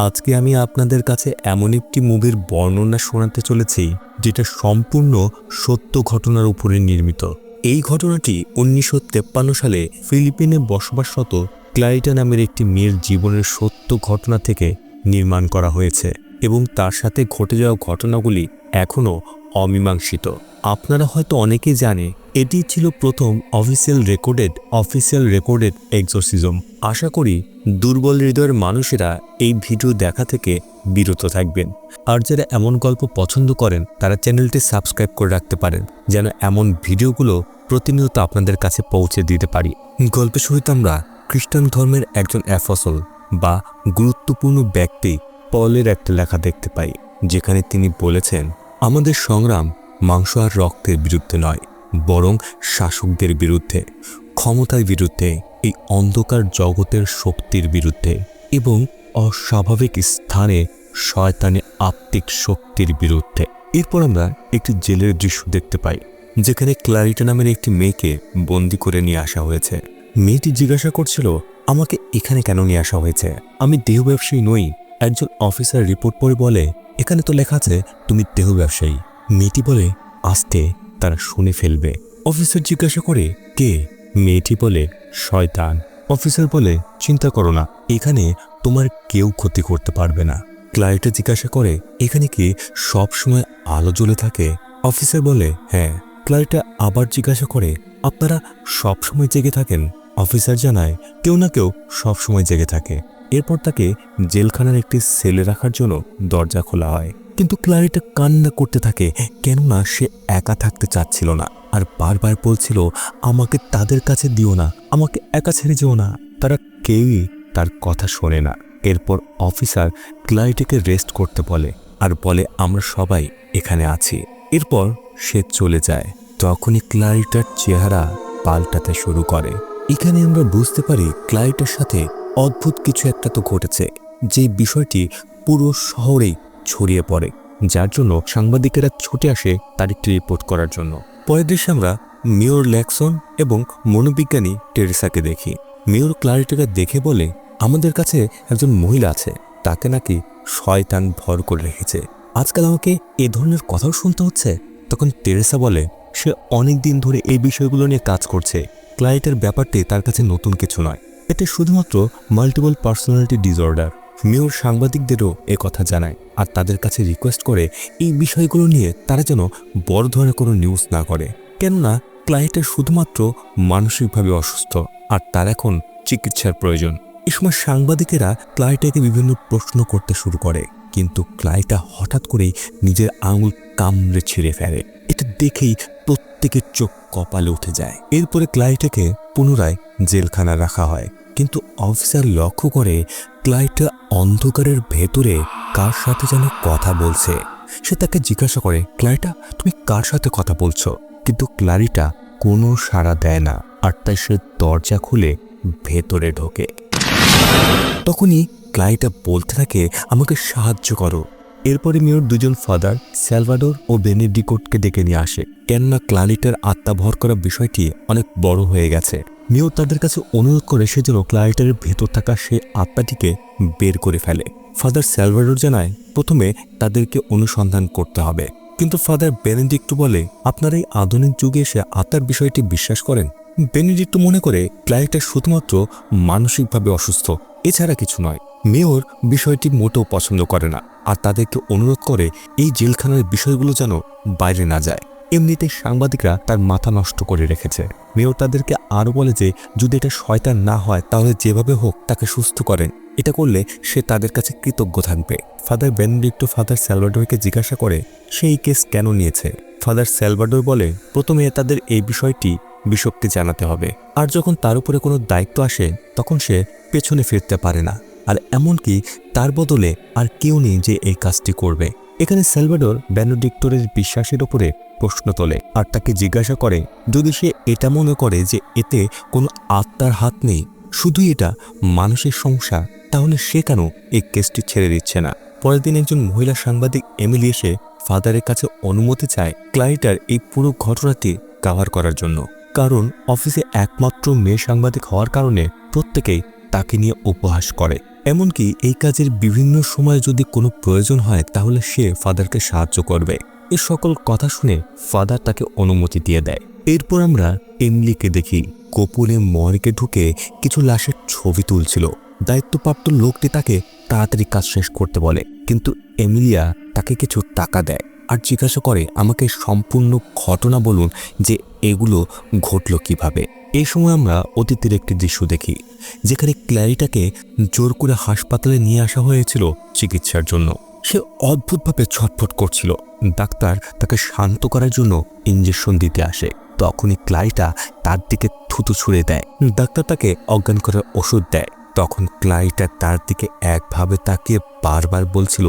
আজকে আমি আপনাদের কাছে এমন একটি মুভির বর্ণনা শোনাতে চলেছি যেটা সম্পূর্ণ সত্য ঘটনার উপরে নির্মিত। এই ঘটনাটি 1953 সালে ফিলিপিনে বসবাসরত ক্লারিটা নামের একটি মেয়ের জীবনের সত্য ঘটনা থেকে নির্মাণ করা হয়েছে এবং তার সাথে ঘটে যাওয়া ঘটনাগুলি এখনও অমীমাংসিত। আপনারা হয়তো অনেকেই জানে এটি ছিল প্রথম অফিসিয়াল রেকর্ডেড এক্সোরসিজম। আশা করি দুর্বল হৃদয়ের মানুষেরা এই ভিডিও দেখা থেকে বিরত থাকবেন। আর যারা এমন গল্প পছন্দ করেন তারা চ্যানেলটি সাবস্ক্রাইব করে রাখতে পারেন, যেন এমন ভিডিওগুলো প্রতিনিয়ত আপনাদের কাছে পৌঁছে দিতে পারি। গল্পের শুরুতে আমরা খ্রিস্টান ধর্মের একজন অ্যাপোস্টল বা গুরুত্বপূর্ণ ব্যক্তি পলের একটা লেখা দেখতে পাই, যেখানে তিনি বলেছেন, আমাদের সংগ্রাম মাংস আর রক্তের বিরুদ্ধে নয়, বরং শাসকদের বিরুদ্ধে, ক্ষমতার বিরুদ্ধে, এই অন্ধকার জগতের শক্তির বিরুদ্ধে এবং অস্বাভাবিক স্থানে শয়তানি আত্মিক শক্তির বিরুদ্ধে। এরপর আমরা একটি জেলের দৃশ্য দেখতে পাই, যেখানে ক্লারিটা নামের একটি মেয়েকে বন্দি করে নিয়ে আসা হয়েছে। মেয়েটি জিজ্ঞাসা করছিল, আমাকে এখানে কেন নিয়ে আসা হয়েছে? আমি দেহ ব্যবসায়ী নই। একজন অফিসার রিপোর্ট পড়ে বলে, এখানে তো লেখা আছে তুমি দেহ ব্যবসায়ী। মেয়েটি বলে, আস্তে, তারা শুনে ফেলবে। অফিসার জিজ্ঞাসা করে, কে? মেয়েটি বলে, শয়তান। অফিসার বলে, চিন্তা করো না, এখানে তোমার কেউ ক্ষতি করতে পারবে না। ক্লারিটা জিজ্ঞাসা করে, এখানে কি সব সময় আলো জ্বলে থাকে? অফিসার বলে, হ্যাঁ। ক্লারিটা আবার জিজ্ঞাসা করে, আপনারা সব সময় জেগে থাকেন? অফিসার জানায়, কেউ না কেউ সব সময় জেগে থাকে। এরপর তাকে জেলখানার একটি সেলে রাখার জন্য দরজা খোলা হয়, কিন্তু ক্লারিটা কান্না করতে থাকে, কেননা সে একা থাকতে চাচ্ছিল না আর বারবার বলছিল, আমাকে তাদের কাছে দিও না, আমাকে একা ছেড়ে যেও না। তারা কেউই তার কথা শোনে না। এরপর অফিসার ক্লারিটাকে রেস্ট করতে বলে আর বলে, আমরা সবাই এখানে আছি। এরপর সে চলে যায়। তখনই ক্লারিটার চেহারা পাল্টাতে শুরু করে। এখানে আমরা বুঝতে পারি ক্লারিটার সাথে অদ্ভুত কিছু একটা তো ঘটেছে, যে বিষয়টি পুরো শহরেই ছড়িয়ে পড়ে, যার জন্য সাংবাদিকেরা ছুটে আসে তার একটি রিপোর্ট করার জন্য। পরের দৃশ্যে আমরা মেয়র ল্যাকসন এবং মনোবিজ্ঞানী টেরেসাকে দেখি। মেয়র ক্লারিটাকে দেখে বলে, আমাদের কাছে একজন মহিলা আছে, তাকে নাকি শয়তান ভর করে রেখেছে। আজকাল আমাকে এ ধরনের কথাও শুনতে হচ্ছে। তখন টেরেসা বলে, সে অনেক দিন ধরে এই বিষয়গুলো নিয়ে কাজ করছে। ক্লারিটার ব্যাপারটি তার কাছে নতুন কিছু নয়, এটা শুধুমাত্র মাল্টিপল পার্সোনালিটি ডিসঅর্ডার। মেয়র সাংবাদিকদেরও এ কথা জানায় আর তাদের কাছে রিকোয়েস্ট করে এই বিষয়গুলো নিয়ে তারা যেন বড় ধরনের কোনো নিউজ না করে, কেননা ক্লারিটা শুধুমাত্র মানসিকভাবে অসুস্থ আর তার এখন চিকিৎসার প্রয়োজন। এ সময় সাংবাদিকেরা ক্লারিটাকে বিভিন্ন প্রশ্ন করতে শুরু করে, কিন্তু ক্লারিটা হঠাৎ করেই নিজের আঙুল কামড়ে ছিঁড়ে ফেলে। এটা দেখেই প্রত্যেকের চোখ কপালে উঠে যায়। এরপরে ক্লারিটাকে পুনরায় জেলখানা রাখা হয়, কিন্তু অফিসার লক্ষ্য করে ক্লারিটা অন্ধকারের ভেতরে কার সাথে যেন কথা বলছে। সে তাকে জিজ্ঞাসা করে, ক্লারিটা তুমি কার সাথে কথা বলছো? কিন্তু ক্লারিটা কোনো সাড়া দেয় না, আর তাই সে দরজা খুলে ভেতরে ঢোকে। তখনই ক্লারিটা বলতে থাকে, আমাকে সাহায্য করো। এরপরে মেয়র দুজন ফাদার স্যালভাডোর ও বেনেডিকোটকে ডেকে নিয়ে আসে, কেননা ক্লারিটার আত্মা ভর করা বিষয়টি অনেক বড় হয়ে গেছে। মেয়র তাদের কাছে অনুরোধ করে সে যেন ক্লারিটারের ভেতর থাকা সে আত্মাটিকে বের করে ফেলে। ফাদার স্যালভাডোর জানায়, প্রথমে তাদেরকে অনুসন্ধান করতে হবে। কিন্তু ফাদার বেনেডিক্টো বলে, আপনারা এই আধুনিক যুগে এসে আত্মার বিষয়টি বিশ্বাস করেন? বেনেডিক্টো মনে করে ক্লারিটা শুধুমাত্র মানসিকভাবে অসুস্থ, এছাড়া কিছু নয়। মেয়র বিষয়টি মোটেও পছন্দ করে না আর তাদেরকে অনুরোধ করে এই জেলখানার বিষয়গুলো যেন বাইরে না যায়। এমনিতে সাংবাদিকরা তার মাথা নষ্ট করে রেখেছে। মেয়র তাদেরকে আরও বলে যে যদি এটা শয়তান না হয় তাহলে যেভাবে হোক তাকে সুস্থ করেন, এটা করলে সে তাদের কাছে কৃতজ্ঞ থাকবে। ফাদার বেনেডিক্টো ফাদার স্যালভাডোরকে জিজ্ঞাসা করে, সে এই কেস কেন নিয়েছে? ফাদার স্যালভাডোর বলে, প্রথমে তাদের এই বিষয়টি বিশপকে জানাতে হবে, আর যখন তার উপরে কোনো দায়িত্ব আসে তখন সে পেছনে ফিরতে পারে না, আর এমনকি তার বদলে আর কেউ নেই যে এই কাজটি করবে। এখানে স্যালভাডোর বেনেডিক্টোরের বিশ্বাসের উপরে প্রশ্ন তোলে আর তাকে জিজ্ঞাসা করে, যদি সে এটা মনে করে যে এতে কোনো আত্মার হাত নেই, শুধুই এটা মানুষের সংসার, তাহলে সে কেন এই কেসটি ছেড়ে দিচ্ছে না? পরের দিন একজন মহিলা সাংবাদিক এমিলি এসে ফাদারের কাছে অনুমতি চায় ক্লারিটার এই পুরো ঘটনাটি কভার করার জন্য, কারণ অফিসে একমাত্র মেয়ে সাংবাদিক হওয়ার কারণে প্রত্যেকেই তাকে নিয়ে উপহাস করে। এমনকি এই কাজের বিভিন্ন সময় যদি কোনো প্রয়োজন হয় তাহলে সে ফাদারকে সাহায্য করবে। এ সকল কথা শুনে ফাদার তাকে অনুমতি দিয়ে দেয়। এরপর আমরা এমিলিকে দেখি গোপনে মর্গে ঢুকে কিছু লাশের ছবি তুলছিল। দায়িত্বপ্রাপ্ত লোকটি তাকে তাড়াতাড়ি কাজ শেষ করতে বলে, কিন্তু এমিলিয়া তাকে কিছু টাকা দেয় আর জিজ্ঞাসা করে, আমাকে সম্পূর্ণ ঘটনা বলুন যে এগুলো ঘটল কিভাবে। এই সময় আমরা অতীতের একটি দৃশ্য দেখি যেখানে ক্ল্যারিটাকে জোর করে হাসপাতালে নিয়ে আসা হয়েছিল চিকিৎসার জন্য। সে অদ্ভুতভাবে ছটফট করছিল। ডাক্তার তাকে শান্ত করার জন্য ইঞ্জেকশন দিতে আসে। তখনই ক্লারিটা তার দিকে থুতু ছুঁড়ে দেয়। ডাক্তার তাকে অজ্ঞান করার ওষুধ দেয়। তখন ক্লারিটা তার দিকে একভাবে তাকিয়ে বারবার বলছিল,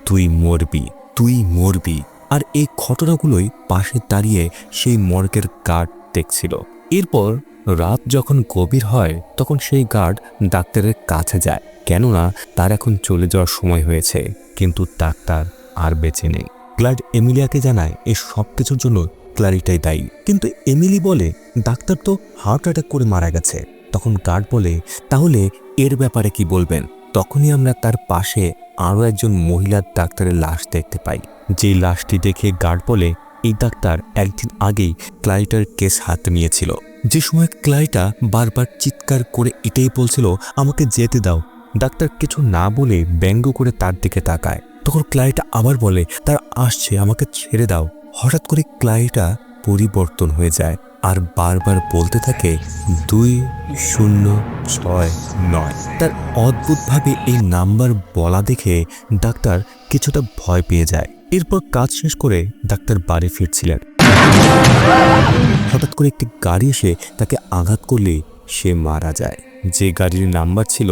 তুই মরবি, তুই মরবি। আর এই ঘটনাগুলোই পাশে দাঁড়িয়ে সেই মর্গের গার্ড দেখছিল। এরপর রাত যখন গভীর হয় তখন সেই গার্ড ডাক্তারের কাছে যায়, কেননা তার এখন চলে যাওয়ার সময় হয়েছে। কিন্তু ডাক্তার আর বেঁচে নেই। ক্লার্ড এমিলিয়াকে জানায় এই সব কিছুর জন্য ক্লারিটাই দায়ী। কিন্তু এমিলি বলে, ডাক্তার তো হার্ট অ্যাটাক করে মারা গেছে। তখন গার্ড বলে, তাহলে এর ব্যাপারে কি বলবেন? তখনই আমরা তার পাশে আরও একজন মহিলার ডাক্তারের লাশ দেখতে পাই। যে লাশটি দেখে গার্ড বলে, এই ডাক্তার একদিন আগেই ক্লারিটার কেস হাতে নিয়েছিল। যে সময় ক্লারিটা বারবার চিৎকার করে এটাই বলছিল, আমাকে যেতে দাও। ডাক্তার কিছু না বলে ব্যঙ্গ করে তার দিকে তাকায়। তখন ক্লারিটা আবার বলে, তার আসছে, আমাকে ছেড়ে দাও। হঠাৎ করে ক্লারিটা পরিবর্তন হয়ে যায় আর বারবার বলতে থাকে 2069। তার অদ্ভুতভাবে এই নাম্বার বলা দেখে ডাক্তার কিছুটা ভয় পেয়ে যায়। এরপর কাজ শেষ করে ডাক্তার বাড়ি ফিরছিলেন। হঠাৎ করে একটি গাড়ি এসে তাকে আঘাত করলে সে মারা যায়। যে গাড়ির নাম্বার ছিল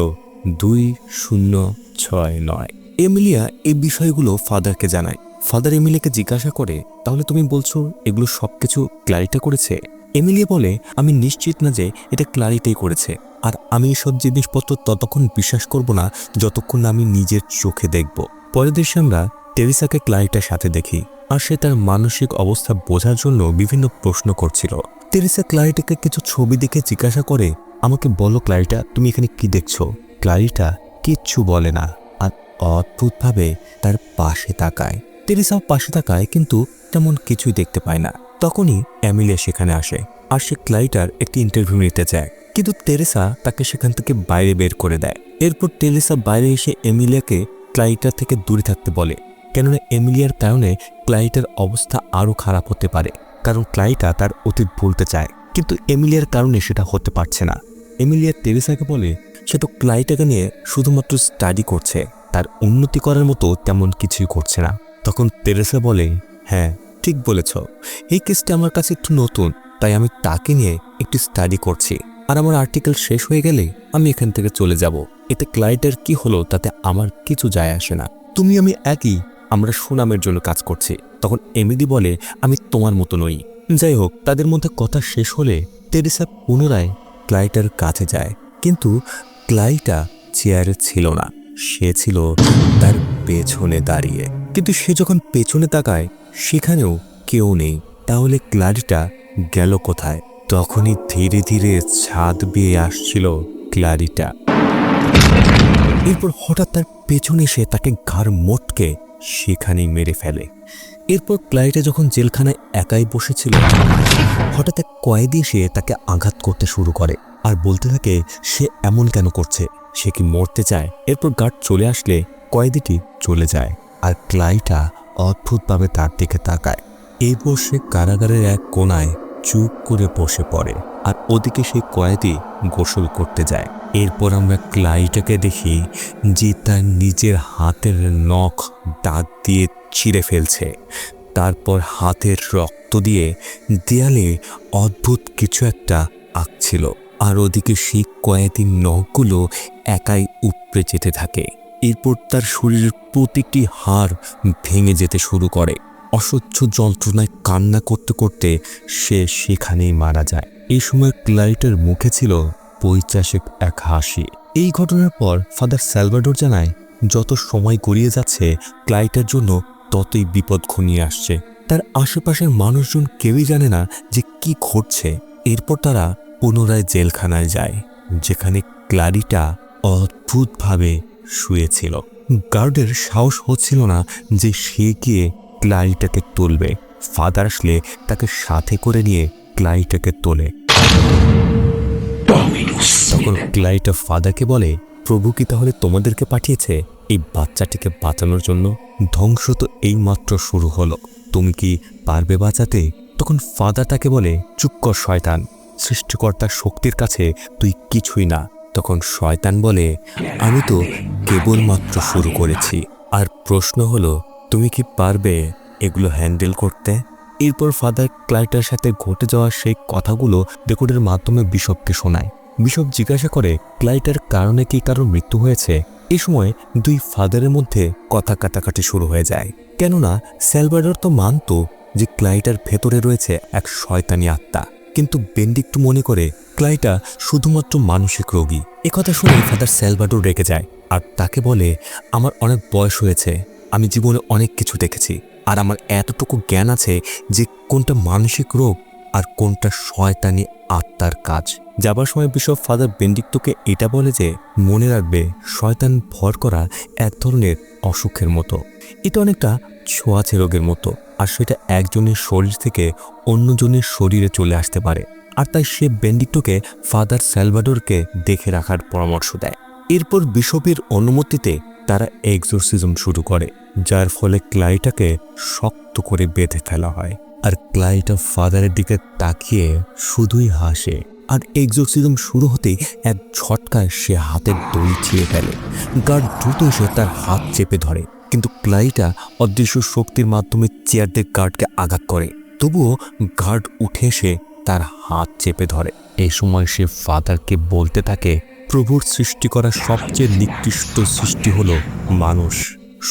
2069। এমিলিয়া এই বিষয়গুলো ফাদারকে জানায়। ফাদার এমিলিয়াকে জিজ্ঞাসা করে, তাহলে তুমি বলছো এগুলো সবকিছু ক্লারিটা করেছে? এমিলিয়া বলে, আমি নিশ্চিত না যে এটা ক্লারিটাই করেছে, আর আমি এসব জিনিসপত্র ততক্ষণ বিশ্বাস করব না যতক্ষণ না আমি নিজের চোখে দেখব। পরের দৃশ্যে আমরা টেরিসাকে ক্লারিটার সাথে দেখি, আর সে তার মানসিক অবস্থা বোঝার জন্য বিভিন্ন প্রশ্ন করছিল। টেরিসা ক্লারিটাকে কিছু ছবি দেখে জিজ্ঞাসা করে, আমাকে বলো ক্লারিটা, তুমি এখানে কি দেখছো? ক্লারিটা কিচ্ছু বলে না আর অদ্ভুতভাবে তার পাশে তাকায়। টেরিসাও পাশে তাকায়, কিন্তু তেমন কিছুই দেখতে পায় না। তখনই এমিলিয়া সেখানে আসে আর সে ক্লারিটার একটি ইন্টারভিউ নিতে চায়, কিন্তু টেরিসা তাকে সেখান থেকে বাইরে বের করে দেয়। এরপর টেরিসা বাইরে এসে এমিলিয়াকে ক্লারিটার থেকে দূরে থাকতে বলে, কেননা এমিলিয়ার কারণে ক্লারিটার অবস্থা আরও খারাপ হতে পারে। কারণ ক্লারিটা তার অতীত ভুলতে চায়, কিন্তু এমিলিয়ার কারণে সেটা হতে পারছে না। এমিলিয়া টেরিসাকে বলে, সে তো ক্লারিটাকে নিয়ে শুধুমাত্র স্টাডি করছে, তার উন্নতি করার মতো তেমন কিছুই করছে না। তখন টেরিসা বলে, হ্যাঁ ঠিক বলেছ, এই কেসটা আমার কাছে একটু নতুন, তাই আমি তাকে নিয়ে একটু স্টাডি করছি। আর আমার আর্টিকেল শেষ হয়ে গেলে আমি এখান থেকে চলে যাব। এতে ক্লারিটার কি হলো তাতে আমার কিছু যায় আসে না। তুমি আমি একই, আমরা সুনামের জন্য কাজ করছি। তখন এমিলি বলে, আমি তোমার মতো নই। যাই হোক, তাদের মধ্যে কথা শেষ হলে টেরিসা পুনরায় ক্লারিটার কাছে যায়, কিন্তু ক্লারিটা চেয়ারে ছিল না, সে ছিল তার পেছনে দাঁড়িয়ে। কিন্তু সে যখন পেছনে তাকায় সেখানেও কেউ নেই। তাহলে ক্লারিটা গেল কোথায়? তখনই ধীরে ধীরে ছাদ বেয়ে আসছিল ক্লারিটা। এরপর হঠাৎ তার পেছনে এসে তাকে ঘাড় মোটকে সেখানেই মেরে ফেলে। এরপর ক্লারিটা যখন জেলখানায় একাই বসেছিল, হঠাৎ এক কয়েদি এসে তাকে আঘাত করতে শুরু করে আর বলতে থাকে সে এমন কেন করছে, সে কি মরতে চায়? এরপর গার্ড চলে আসলে কয়েদিটি চলে যায় আর ক্লারিটা অদ্ভুতভাবে তার দিকে তাকায়। এরপর সে কারাগারের এক কোনায় চুপ করে বসে পড়ে আর ওদিকে সেই কয়েদি গোসল করতে যায়। এরপর আমরা ক্লারিটাকে দেখি যে তার নিজের হাতের নখ দাঁত দিয়ে ছিঁড়ে ফেলছে, তারপর হাতের রক্ত দিয়ে দেয়ালে অদ্ভুত কিছু একটা আঁকছিল, আর ওদিকে সেই কয়েদির নখগুলো একাই উপড়ে যেতে থাকে। এরপর তার শরীরের প্রতিটি হাড় ভেঙে যেতে শুরু করে। অসহ্য যন্ত্রণায় কান্না করতে করতে সে সেখানেই মারা যায়। এই সময় ক্লারিটার মুখে ছিল পৈশাচিক এক হাসি। এই ঘটনার পর ফাদার স্যালভাডোর জানায়, যত সময় গড়িয়ে যাচ্ছে ক্লারিটার জন্য ততই বিপদ ঘনিয়ে আসছে। তার আশেপাশের মানুষজন কেউই জানে না যে কি ঘটছে। এরপর তারা পুনরায় জেলখানায় যায়, যেখানে ক্লারিটা অদ্ভুতভাবে শুয়েছিল। গার্ডের সাহস হচ্ছিল না যে সে গিয়ে ক্লারিটাকে তুলবে। ফাদার আসলে তাকে সাথে করে নিয়ে ক্লারিটাকে তোলে। তখন ক্লারিটা ফাদারকে বলে, প্রভু কি তাহলে তোমাদেরকে পাঠিয়েছে এই বাচ্চাটিকে বাঁচানোর জন্য? ধ্বংস তো এইমাত্র শুরু হলো, তুমি কি পারবে বাঁচাতে? তখন ফাদার তাকে বলে, চুপ কর শয়তান, সৃষ্টিকর্তার শক্তির কাছে তুই কিছুই না। তখন শয়তান বলে, আমি তো কেবলমাত্র শুরু করেছি, আর প্রশ্ন হলো তুমি কি পারবে এগুলো হ্যান্ডেল করতে? এরপর ফাদার ক্লারিটার সাথে ঘটে যাওয়া সেই কথাগুলো রেকর্ডের মাধ্যমে বিশপকে শোনায়। বিশপ জিজ্ঞাসা করে ক্লারিটার কারণে কি কারোর মৃত্যু হয়েছে। এই সময় দুই ফাদারের মধ্যে কথা কাটাকাটি শুরু হয়ে যায়, কেননা স্যালভাডর তো মানত যে ক্লারিটার ভেতরে রয়েছে এক শয়তানি আত্মা, কিন্তু বেনেডিক্টো মনে করে ক্লারিটা শুধুমাত্র মানসিক রোগী। একথা শুনে ফাদার স্যালভাডর রেগে যায় আর তাকে বলে, আমার অনেক বয়স হয়েছে, আমি জীবনে অনেক কিছু দেখেছি, আর আমার এতটুকু জ্ঞান আছে যে কোনটা মানসিক রোগ আর কোনটা শয়তানি আত্মার কাজ। যাবার সময় বিশপ ফাদার বেনেডিক্টোকে এটা বলে যে মনে রাখবে শয়তান ভর করা এক ধরনের অসুখের মতো, এটা অনেকটা ছোঁয়াচে রোগের মতো, আর সেটা একজনের শরীর থেকে অন্যজনের শরীরে চলে আসতে পারে। আর তাই সে বেনেডিক্টোকে ফাদার স্যালভাডরকে দেখে রাখার পরামর্শ দেয়। এরপর বিশপের অনুমতিতে তারা এক্সোরসিজম শুরু করে, যার ফলে ক্লারিটাকে শক্ত করে বেঁধে ফেলা হয়। আর ক্লারিটা ফাদারের দিকে তাকিয়ে শুধুই হাসে। আর এক্সোরসিজম শুরু হতেই এক ঝটকায় সে হাতের দড়ি ছিঁড়ে ফেলে। গার্ড দ্রুত এসে তার হাত চেপে ধরে, কিন্তু ক্লারিটা অদৃশ্য শক্তির মাধ্যমে চেয়ার দিয়ে গার্ডকে আঘাত করে। তবুও গার্ড উঠে এসে তার হাত চেপে ধরে। এই সময় সে ফাদারকে বলতে থাকে, প্রভুর সৃষ্টি করা সবচেয়ে নিকৃষ্ট সৃষ্টি হলো মানুষ।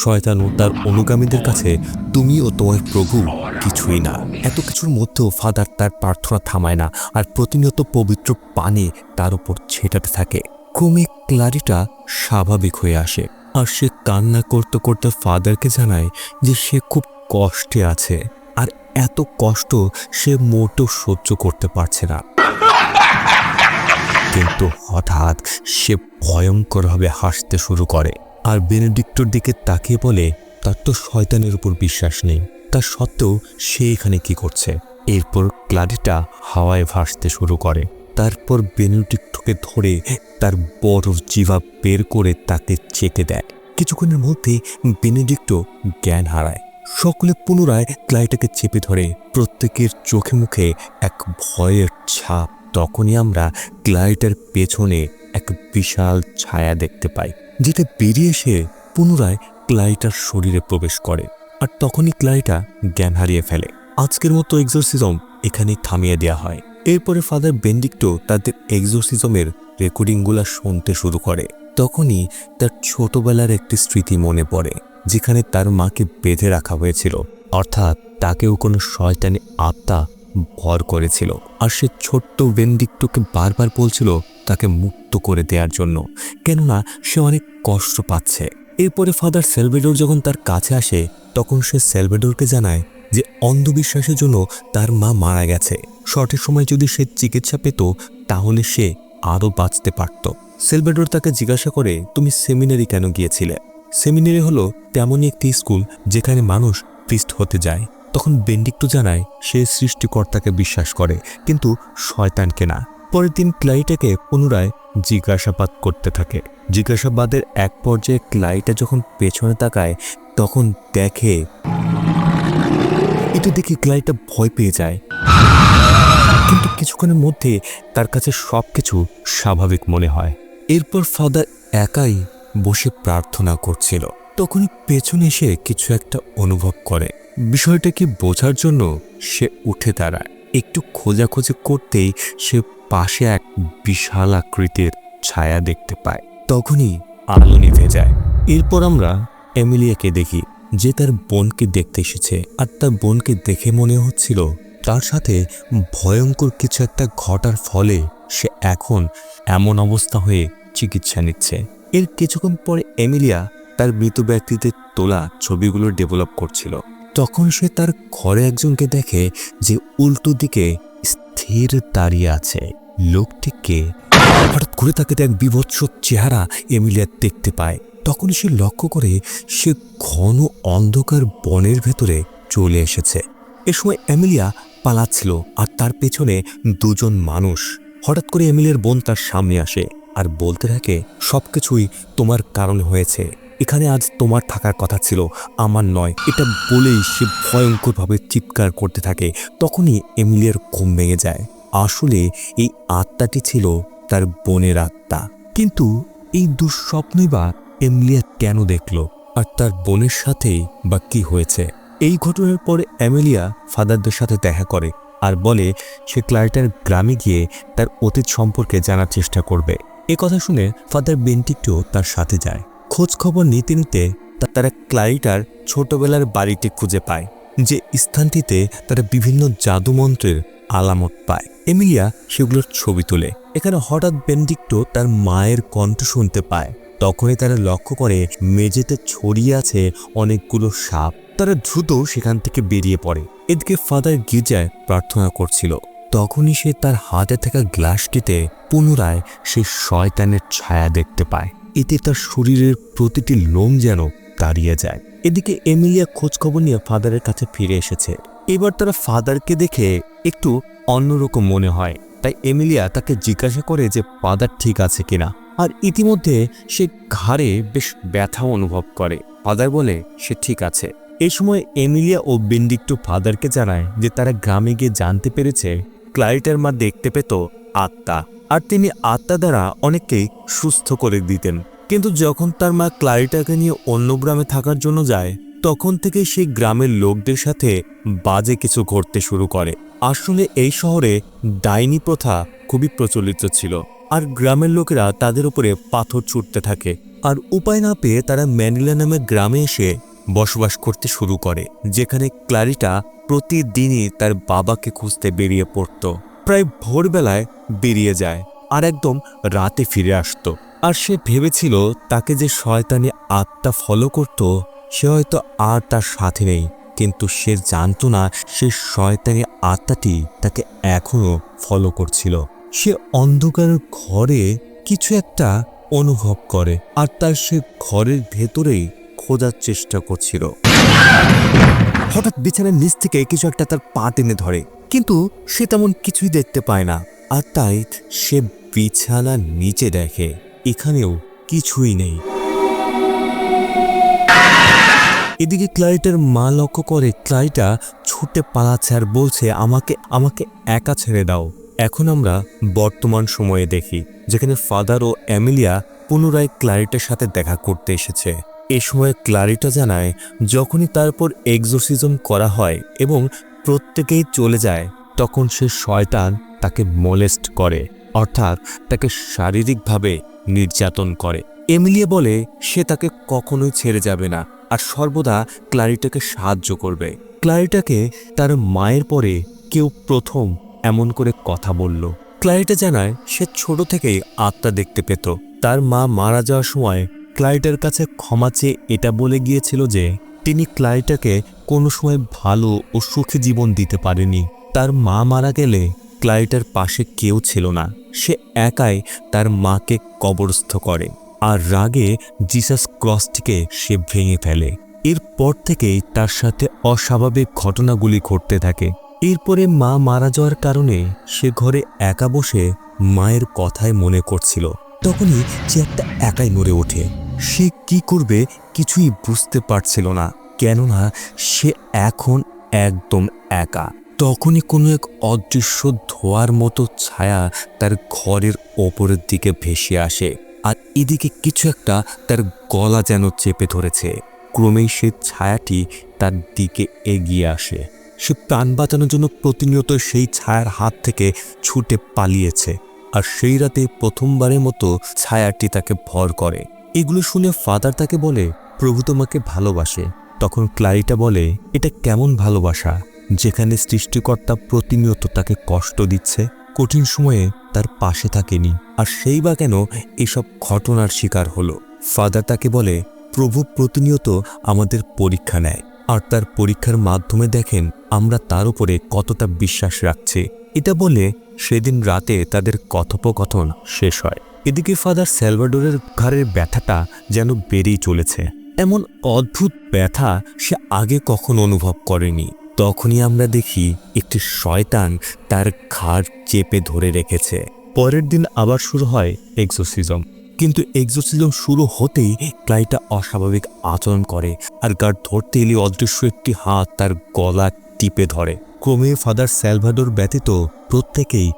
শয়তান ও তার অনুগামীদের কাছে তুমি ও তোমার প্রভু কিছুই না। এত কিছুর মধ্যেও ফাদার তার প্রার্থনা থামায় না, আর প্রতিনিয়ত পবিত্র পানি তার উপর ছেটাতে থাকে। ক্রমে ক্লারিটা স্বাভাবিক হয়ে আসে, আর সে কান্না করতে করতে ফাদারকে জানায় যে সে খুব কষ্টে আছে, আর এত কষ্ট সে মোটেও সহ্য করতে পারছে না। কিন্তু হঠাৎ সে ভয়ঙ্করভাবে হাসতে শুরু করে, আর বেনেডিক্টোর দিকে তাকিয়ে বলে তার তো শয়তানের উপর বিশ্বাস নেই, তা সত্ত্বেও সে এখানে কি করছে। এরপর ক্লারিটা হাওয়ায় ভাসতে শুরু করে। তারপর বেনেডিক্টোকে ধরে তার বড় জিভা বের করে তাকে চেটে দেয়। কিছুক্ষণের মধ্যেই বেনেডিক্টো জ্ঞান হারায়। সকলে পুনরায় ক্লারিটাকে চেপে ধরে, প্রত্যেকের চোখে মুখে এক ভয়ের ছাপ। তখনই আমরা ক্লারিটার পেছনে এক বিশাল ছায়া দেখতে পাই, যেটা বেরিয়ে এসে পুনরায় ক্লারিটার শরীরে প্রবেশ করে। আর তখনই ক্লারিটা জ্ঞান হারিয়ে ফেলে। আজকের মতো এক্সোরসিজম এখানেই থামিয়ে দেওয়া হয়। এরপরে ফাদার বেনেডিক্টো তাদের এক্সোরসিজমের রেকর্ডিংগুলো শুনতে শুরু করে। তখনই তার ছোটবেলার একটি স্মৃতি মনে পড়ে, যেখানে তার মাকে বেঁধে রাখা হয়েছিল, অর্থাৎ তাকেও কোনো শয়তানি আত্মা ভর করেছিল। আর সে ছোট্ট বেনেডিক্টোকে বারবার বলছিল তাকে মুক্ত করে দেওয়ার জন্য, কেননা সে অনেক কষ্ট পাচ্ছে। এরপরে ফাদার স্যালভাডর যখন তার কাছে আসে, তখন সে স্যালভাডরকে জানায় যে অন্ধবিশ্বাসের জন্য তার মা মারা গেছে। সঠিক সময় যদি সে চিকিৎসা পেত তাহলে সে আরও বাঁচতে পারত। স্যালভাডর তাকে জিজ্ঞাসা করে, তুমি সেমিনারি কেন গিয়েছিলে? সেমিনারি হলো তেমনই একটি স্কুল যেখানে মানুষ প্রিস্ট হতে যায়। তখন বেনেডিক্টো জানায় সে সৃষ্টিকর্তাকে বিশ্বাস করে, কিন্তু শয়তানকে না। পরের দিন ক্লারিটাকে পুনরায় জিজ্ঞাসাবাদ করতে থাকে। জিজ্ঞাসাবাদের এক পর্যায়ে ক্লারিটা যখন পেছনে তাকায়, তখন দেখে, এটা দেখে ক্লারিটা ভয় পেয়ে যায়, কিন্তু কিছুক্ষণের মধ্যে তার কাছে সবকিছু স্বাভাবিক মনে হয়। এরপর ফাদার একাই বসে প্রার্থনা করছিল। তখনই পেছনে এসে কিছু একটা অনুভব করে। বিষয়টা কি বোঝার জন্য সে উঠে দাঁড়ায়। একটু খোঁজাখুঁজি করতেই সে পাশে এক বিশাল আকৃতির ছায়া দেখতে পায়। তখনই আলো নিভে যায়। এরপর আমরা এমিলিয়াকে দেখি, যে তার বোনকে দেখতে এসেছে, আর তার বোনকে দেখে মনে হচ্ছিল তার সাথে ভয়ঙ্কর কিছু একটা ঘটার ফলে সে এখন এমন অবস্থা হয়ে চিকিৎসা নিচ্ছে। এর কিছুক্ষণ পরে এমিলিয়া তার মৃত ব্যক্তিদের তোলা ছবিগুলো ডেভেলপ করছিল। তখন সে তার ঘরে একজনকে দেখে যে উল্টো দিকে স্থির দাঁড়িয়ে আছে। লোকটিকে হঠাৎ ঘুরে তাকাতে এক বীভৎস চেহারা এমিলিয়া দেখতে পায়। তখনই সে লক্ষ্য করে সে ঘন অন্ধকার বনের ভেতরে চলে এসেছে। এ সময় এমিলিয়া পালাচ্ছিল আর তার পেছনে দুজন মানুষ। হঠাৎ করে এমিলিয়ার বোন তার সামনে আসে আর বলতে থাকে, সবকিছুই তোমার কারণে হয়েছে, এখানে আজ তোমার থাকার কথা ছিল, আমার নয়। এটা বলেই সে ভয়ঙ্করভাবে চিৎকার করতে থাকে। তখনই এমিলিয়ার ঘুম ভেঙে যায়। আসলে এই আত্মাটি ছিল তার বোনের আত্মা। কিন্তু এই দুঃস্বপ্নই বা এমিলিয়া কেন দেখল, আর তার বোনের সাথেই বা কি হয়েছে? এই ঘটনার পরে এমিলিয়া ফাদারদের সাথে দেখা করে আর বলে সে ক্লারিটার গ্রামে গিয়ে তার অতীত সম্পর্কে জানার চেষ্টা করবে। এ কথা শুনে ফাদার বেন্টিক্টো তার সাথে যায়। খোঁজ খবর নিতে নিতে তারা ক্লারিটার ছোটবেলার বাড়িটি খুঁজে পায়, যে স্থানটিতে তারা বিভিন্ন জাদুমন্ত্রের আলামত পায়। এমিলিয়া সেগুলোর ছবি তোলে। এখানে হঠাৎ বেন্টিক্টো তার মায়ের কণ্ঠ শুনতে পায়। তখনই তারা লক্ষ্য করে মেঝেতে ছড়িয়ে আছে অনেকগুলো সাপ। তারা দ্রুত সেখান থেকে বেরিয়ে পড়ে। এদিকে ফাদার গির্জায় প্রার্থনা করছিল। তখনই সে তার হাতে থাকা গ্লাসটিতে পুনরায় সেই শয়তানের ছায়া দেখতে পায়। এতে তার শরীরের প্রতিটি লোম যেন দাঁড়িয়ে যায়। এদিকে এমিলিয়া খোঁজখবর নিয়ে ফাদারের কাছে ফিরে এসেছে। এবার তারা ফাদারকে দেখে একটু অন্যরকম মনে হয়, তাই এমিলিয়া তাকে জিজ্ঞাসা করে যে ফাদার ঠিক আছে কিনা। আর ইতিমধ্যে সে ঘাড়ে বেশ ব্যথা অনুভব করে। ফাদার বলে সে ঠিক আছে। এই সময় এমিলিয়া ও বেন্টিক্টো ফাদারকে জানায় যে তারা গ্রামে গিয়ে জানতে পেরেছে ক্লারিটার মা দেখতে পেত আত্মা, আর তিনি আত্মা দ্বারা অনেককেই সুস্থ করে দিতেন। কিন্তু যখন তার মা ক্লারিটাকে নিয়ে অন্য গ্রামে থাকার জন্য যায়, তখন থেকে সেই গ্রামের লোকদের সাথে বাজে কিছু ঘটতে শুরু করে। আসলে এই শহরে ডাইনি প্রথা খুবই প্রচলিত ছিল, আর গ্রামের লোকেরা তাদের উপরে পাথর ছুটতে থাকে। আর উপায় না পেয়ে তারা ম্যানিলা নামের গ্রামে এসে বসবাস করতে শুরু করে, যেখানে ক্লারিটা প্রতিদিনই তার বাবাকে খুঁজতে বেরিয়ে পড়ত। প্রায় ভোরবেলায় বেরিয়ে যায় আর একদম রাতে ফিরে আসত। আর সে ভেবেছিল তাকে যে শয়তানি আত্মা ফলো করত সে হয়তো আর তার সাথে নেই, কিন্তু সে জানত না সে শয়তানি আত্মাটি তাকে এখনো ফলো করছিল। সে অন্ধকার ঘরে কিছু একটা অনুভব করে আর তার সে ঘরের ভেতরেই খোঁজার চেষ্টা করছিল। হঠাৎ বিছানার নিচ থেকে কিছু একটা তার পা টেনে ধরে, কিন্তু সে তেমন কিছুই দেখতে পায় না। আর তাই সে বিছানার নিচে দেখে এখানেও কিছুই নেই। এদিকে ক্লারিটার মা লক্ষ্য করে ক্লারিটা ছুটে পালাচ্ছে আর বলছে আমাকে একা ছেড়ে দাও। এখন আমরা বর্তমান সময়ে দেখি, যেখানে ফাদার ও এমিলিয়া পুনরায় ক্লারিটার সাথে দেখা করতে এসেছে। এ সময় ক্লারিটা জানায় যখনই তারপর এক্সোরসিজম করা হয় এবং প্রত্যেকেই চলে যায়, তখন সে শয়তান তাকে মোলেস্ট করে, অর্থাৎ তাকে শারীরিকভাবে নির্যাতন করে। এমিলিয়া বলে সে তাকে কখনোই ছেড়ে যাবে না আর সর্বদা ক্লারিটাকে সাহায্য করবে। ক্লারিটাকে তার মায়ের পরে কেউ প্রথম এমন করে কথা বলল। ক্লারিটা জানায় সে ছোট থেকেই আত্মা দেখতে পেত। তার মা মারা যাওয়ার সময় ক্লারিটার কাছে ক্ষমা চেয়ে এটা বলে গিয়েছিল যে তিনি ক্লারিটাকে কোনো সময় ভালো ও সুখী জীবন দিতে পারেনি। তার মা মারা গেলে ক্লারিটার পাশে কেউ ছিল না। সে একাই তার মাকে কবরস্থ করে আর রাগে জিসাস ক্রসটিকে সে ভেঙে ফেলে। এরপর থেকেই তার সাথে অস্বাভাবিক ঘটনাগুলি ঘটতে থাকে। এরপরে মা মারা যাওয়ার কারণে সে ঘরে একা বসে মায়ের কথাই মনে করছিল। তখনই চেয়ারটা একাই নড়ে ওঠে। সে কি করবে কিছুই বুঝতে পারছিল না, কেননা সে এখন একদম একা। তখনই কোনো এক অদৃশ্য ধোঁয়ার মতো ছায়া তার ঘরের ওপরের দিকে ভেসে আসে, আর এদিকে কিছু একটা তার গলা যেন চেপে ধরেছে। ক্রমেই সে ছায়াটি তার দিকে এগিয়ে আসে। সে প্রাণ বাঁচানোর জন্য প্রতিনিয়ত সেই ছায়ার হাত থেকে ছুটে পালিয়েছে, আর সেই রাতে প্রথমবারের মতো ছায়াটি তাকে ভর করে। এগুলো শুনে ফাদার তাকে বলে প্রভু তোমাকে ভালোবাসে। তখন ক্লারিটা বলে এটা কেমন ভালোবাসা যেখানে সৃষ্টিকর্তা প্রতিনিয়ত তাকে কষ্ট দিচ্ছে, কঠিন সময়ে তার পাশে থাকেনি, আর সেই বা কেন এসব ঘটনার শিকার হলো। ফাদার তাকে বলে প্রভু প্রতিনিয়ত আমাদের পরীক্ষা নেয়, আর তার পরীক্ষার মাধ্যমে দেখেন আমরা তার উপরে কতটা বিশ্বাস রাখছি। এটা বলে সেদিন রাতে তাদের কথোপকথন শেষ হয়। এদিকে ফাদার স্যালভাডোরের ঘাড়ের ব্যথাটা যেন বেড়েই চলেছে। এমন অদ্ভুত ব্যথা সে আগে কখনো অনুভব করেনি। তখনই আমরা দেখি একটি শয়তান তার ঘাড় চেপে ধরে রেখেছে। পরের দিন আবার শুরু হয় এক্সোরসিজম। কিন্তু এক্সোরসিজম শুরু হতেই ক্লাইটা অস্বাভাবিক আচরণ করে, আর গার্ড ধরতে এলে অদৃশ্য একটি হাত তার গলা টিপে ধরে। ক্রমে ফাদার স্যালভাডোর ব্যতীত প্রত্যেকেই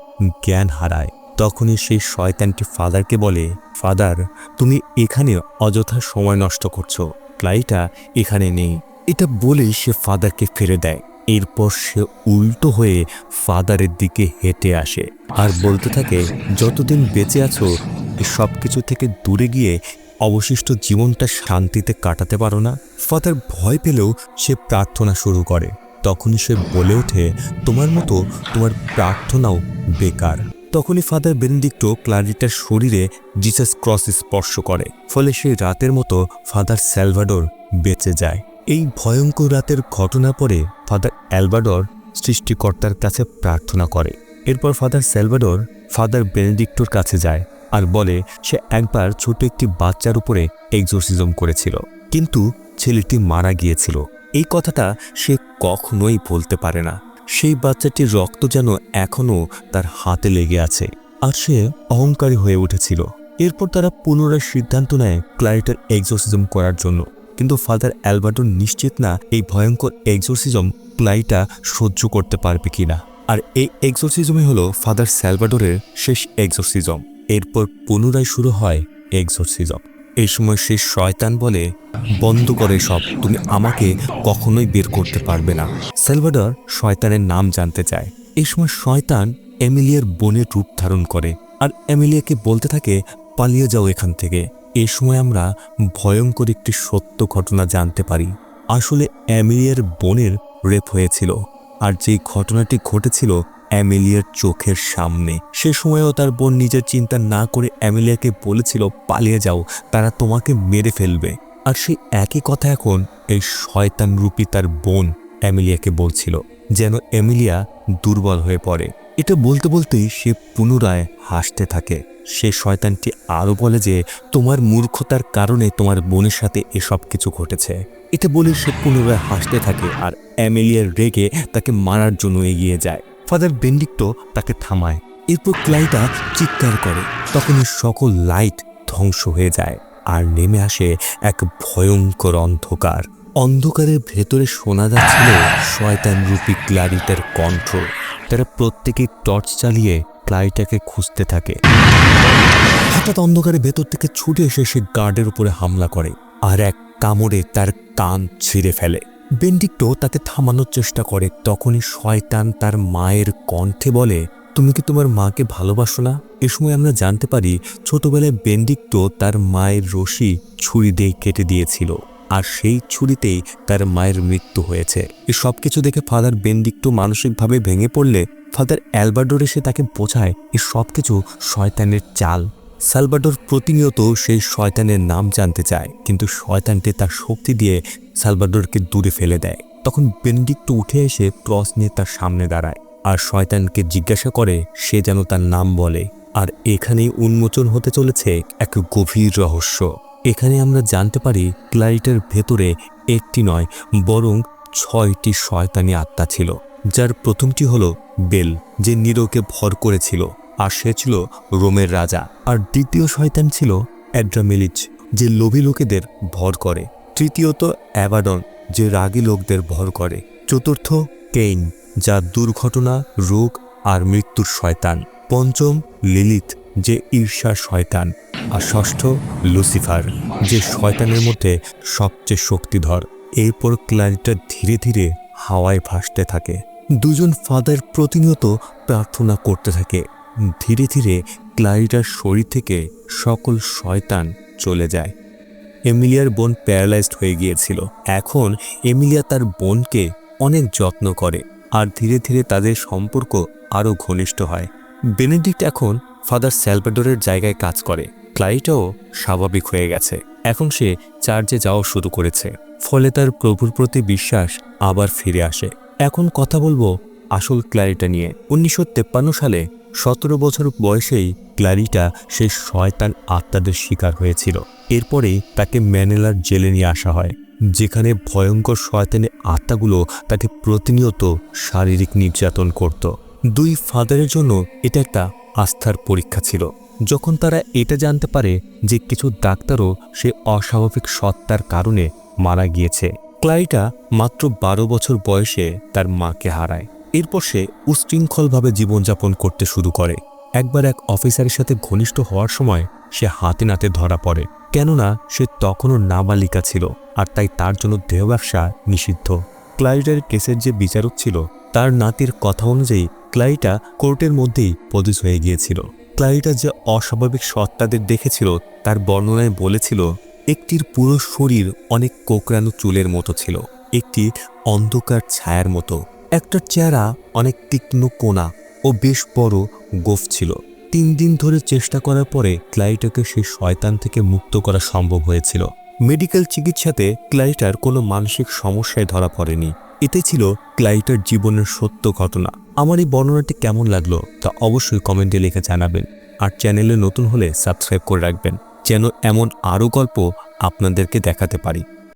জ্ঞান হারায়। তখনই সেই শয়তানটি ফাদারকে বলে, ফাদার, তুমি এখানে অযথা সময় নষ্ট করছো, ক্লাইটা এখানে নেই। এটা বলেই সে ফাদারকে ফিরে দেয়। এরপর সে উল্টো হয়ে ফাদারের দিকে হেঁটে আসে আর বলতে থাকে, যতদিন বেঁচে আছো সব কিছু থেকে দূরে গিয়ে অবশিষ্ট জীবনটা শান্তিতে কাটাতে পারো না? ফাদার ভয় পেলেও সে প্রার্থনা শুরু করে। তখনই সে বলে ওঠে, তোমার মতো তোমার প্রার্থনাও বেকার। তখনই ফাদার বেনেডিক্টো ক্লারিটার শরীরে জিসাস ক্রস স্পর্শ করে, ফলে সেই রাতের মতো ফাদার স্যালভাডোর বেঁচে যায়। এই ভয়ঙ্কর রাতের ঘটনা পরে ফাদার অ্যালভাডোর সৃষ্টিকর্তার কাছে প্রার্থনা করে। এরপর ফাদার স্যালভাডোর ফাদার বেনেডিক্টোর কাছে যায় আর বলে সে একবার ছোট একটি বাচ্চার উপরে এক্সোরসিজম করেছিল, কিন্তু ছেলেটি মারা গিয়েছিল। এই কথাটা সে কখনোই বলতে পারে না। সেই বাচ্চাটির রক্ত যেন এখনও তার হাতে লেগে আছে, আর সে অহংকারী হয়ে উঠেছিল। এরপর তারা পুনরায় সিদ্ধান্ত নেয় ক্লারিটার এক্সোরসিজম করার জন্য, কিন্তু ফাদার অ্যালভাডোর নিশ্চিত না এই ভয়ঙ্কর এক্সোরসিজম ক্লারিটা সহ্য করতে পারবে কিনা। আর এই এক্সোরসিজমই হলো ফাদার স্যালভাডোরের শেষ এক্সোরসিজম। এরপর পুনরায় শুরু হয় এক্সোরসিজম। এই সময় সেই শয়তান বলে, বন্ধ করে সব, তুমি আমাকে কখনোই বের করতে পারবে না। স্যালভাডোর শয়তানের নাম জানতে চায়। এই সময় শয়তান এমিলিয়ার বোনের রূপ ধারণ করে আর এমিলিয়াকে বলতে থাকে, পালিয়ে যাও এখান থেকে। এই সময় আমরা ভয়ঙ্কর একটি সত্য ঘটনা জানতে পারি। আসলে এমিলিয়ার বোনের রেপ হয়েছিল, আর যেই ঘটনাটি ঘটেছিল এমিলিয়ার চোখের সামনে। সে সময়ও তার বোন নিজের চিন্তা না করে এমিলিয়াকে বলেছিল, পালিয়ে যাও, তারা তোমাকে মেরে ফেলবে। আর সেই একই কথা এখন এই শয়তানরূপী তার বোন এমিলিয়াকে বলছিল, যেন এমিলিয়া দুর্বল হয়ে পড়ে। এটা বলতে বলতেই সে পুনরায় হাসতে থাকে। সে শয়তানটি আরও বলে যে, তোমার মূর্খতার কারণে তোমার বোনের সাথে এসব কিছু ঘটেছে। এটা বলে সে পুনরায় হাসতে থাকে আর এমিলিয়ার রেগে তাকে মারার জন্য এগিয়ে যায়। ফাদার বেনেডিক্টো তাকে থামায়। এরপর ক্লাইটা চিৎকার করে। তখনই সকল লাইট ধ্বংস হয়ে যায় আর নেমে আসে এক ভয়ঙ্কর অন্ধকার। অন্ধকারের ভেতরে শোনা যাচ্ছিল শয়তানরূপী ক্লারিটার কণ্ঠ। তারা প্রত্যেকেই টর্চ চালিয়ে ক্লারিটাকে খুঁজতে থাকে। হঠাৎ অন্ধকারের ভেতর থেকে ছুটে এসে সে গার্ডের উপরে হামলা করে আর এক কামড়ে তার কান ছিঁড়ে ফেলে। বেনেডিক্টো তাকে থামানোর চেষ্টা করে। তখনই শয়তান তার মায়ের কণ্ঠে বলে, তুমি কি তোমার মাকে ভালোবাসো না? এ সময় আমরা জানতে পারি ছোটবেলায় বেনেডিক্টো তার মায়ের রশি ছুরি দিয়ে কেটে দিয়েছিল, আর সেই ছুরিতেই তার মায়ের মৃত্যু হয়েছে। এই সব কিছু দেখে ফাদার বেনেডিক্টো মানসিকভাবে ভেঙে পড়লে ফাদার অ্যালভাডোর এসে তাকে বোঝায় এই সব কিছু শয়তানের চাল। সালভাডোর প্রতিনিয়ত সেই শয়তানের নাম জানতে চায়, কিন্তু শয়তানটি তার শক্তি দিয়ে সালভাডোরকে দূরে ফেলে দেয়। তখন বেনেডিক্টো উঠে এসে ক্রস নিয়ে তার সামনে দাঁড়ায় আর শয়তানকে জিজ্ঞাসা করে সে যেন তার নাম বলে। আর এখানেই উন্মোচন হতে চলেছে এক গভীর রহস্য। এখানে আমরা জানতে পারি ক্লারিটার ভেতরে একটি নয় বরং 6টি শয়তানি আত্মা ছিল, যার প্রথমটি হলো বেল, যে নিরোকে ভর করেছিল, আর সে ছিল রোমের রাজা। আর দ্বিতীয় শয়তান ছিল অ্যাড্রামেলিচ, যে লোভী লোকেদের ভর করে। তৃতীয়ত অ্যাবাডন, যে রাগী লোকদের ভর করে। চতুর্থ কেইন, যা দুর্ঘটনা, রোগ আর মৃত্যুর শয়তান। পঞ্চম লিলিথ, যে ঈর্ষার শয়তান। আর ষষ্ঠ লুসিফার, যে শয়তানের মধ্যে সবচেয়ে শক্তিধর। এরপর ক্লারিটা ধীরে ধীরে হাওয়ায় ভাসতে থাকে। দুজন ফাদার প্রতিনিয়ত প্রার্থনা করতে থাকে। ধীরে ধীরে ক্লারিটার শরীর থেকে সকল শয়তান চলে যায়। এমিলিয়ার বোন প্যারালাইজড হয়ে গিয়েছিল। এখন এমিলিয়া তার বোনকে অনেক যত্ন করে আর ধীরে ধীরে তাদের সম্পর্ক আরও ঘনিষ্ঠ হয়। বেনেডিক্ট এখন ফাদার স্যালভাডোরের জায়গায় কাজ করে। ক্লারিটাও স্বাভাবিক হয়ে গেছে। এখন সে চার্চে যাওয়া শুরু করেছে। ফলে তার প্রভুর প্রতি বিশ্বাস আবার ফিরে আসে। এখন কথা বলবো আসল ক্ল্যারিটা নিয়ে। 1953 সালে 17 বছর বয়সেই ক্ল্যারিটা সেই শয়তান আত্মাদের শিকার হয়েছিল। এরপরেই তাকে ম্যানেলার জেলে নিয়ে আসা হয়, যেখানে ভয়ঙ্কর শয়তানি আত্মাগুলো তাকে প্রতিনিয়ত শারীরিক নির্যাতন করত। দুই ফাদারের জন্য এটা একটা আস্থার পরীক্ষা ছিল। যখন তারা এটা জানতে পারে যে কিছু ডাক্তারও সে অস্বাভাবিক সত্তার কারণে মারা গিয়েছে। ক্লারিটা মাত্র 12 বছর বয়সে তার মাকে হারায়। এরপর সে উশৃঙ্খলভাবে জীবনযাপন করতে শুরু করে। একবার এক অফিসারের সাথে ঘনিষ্ঠ হওয়ার সময় সে হাতে নাতে ধরা পড়ে, কেননা সে তখনও নাবালিকা ছিল আর তাই তার জন্য দেহ ব্যবসা নিষিদ্ধ। ক্লারিটার কেসের যে বিচারক ছিল তার নাতির কথা অনুযায়ী ক্লারিটা কোর্টের মধ্যেই পদুষ হয়ে গিয়েছিল। ক্লারিটা যে অস্বাভাবিক সত্তাদের দেখেছিল তার বর্ণনায় বলেছিল, একটির পুরো শরীর অনেক কোকড়ানো চুলের মতো ছিল, একটি অন্ধকার ছায়ার মতো, একটার চেহারা অনেক তীক্ষ্ণ কোণা ও বেশ বড় গোঁফ ছিল। 3 দিন ধরে চেষ্টা করার পরে ক্লারিটাকে সেই শয়তান থেকে মুক্ত করা সম্ভব হয়েছিল। মেডিকেল চিকিৎসাতে ক্লারিটার কোনো মানসিক সমস্যায় ধরা পড়েনি। এটাই ছিল ক্লারিটার জীবনের সত্য ঘটনা। আমার এই বর্ণনাটি কেমন লাগলো তা অবশ্যই কমেন্টে লিখে জানাবেন। আর চ্যানেলে নতুন হলে সাবস্ক্রাইব করে রাখবেন, যেন এমন আরও গল্প আপনাদেরকে দেখাতে পারি।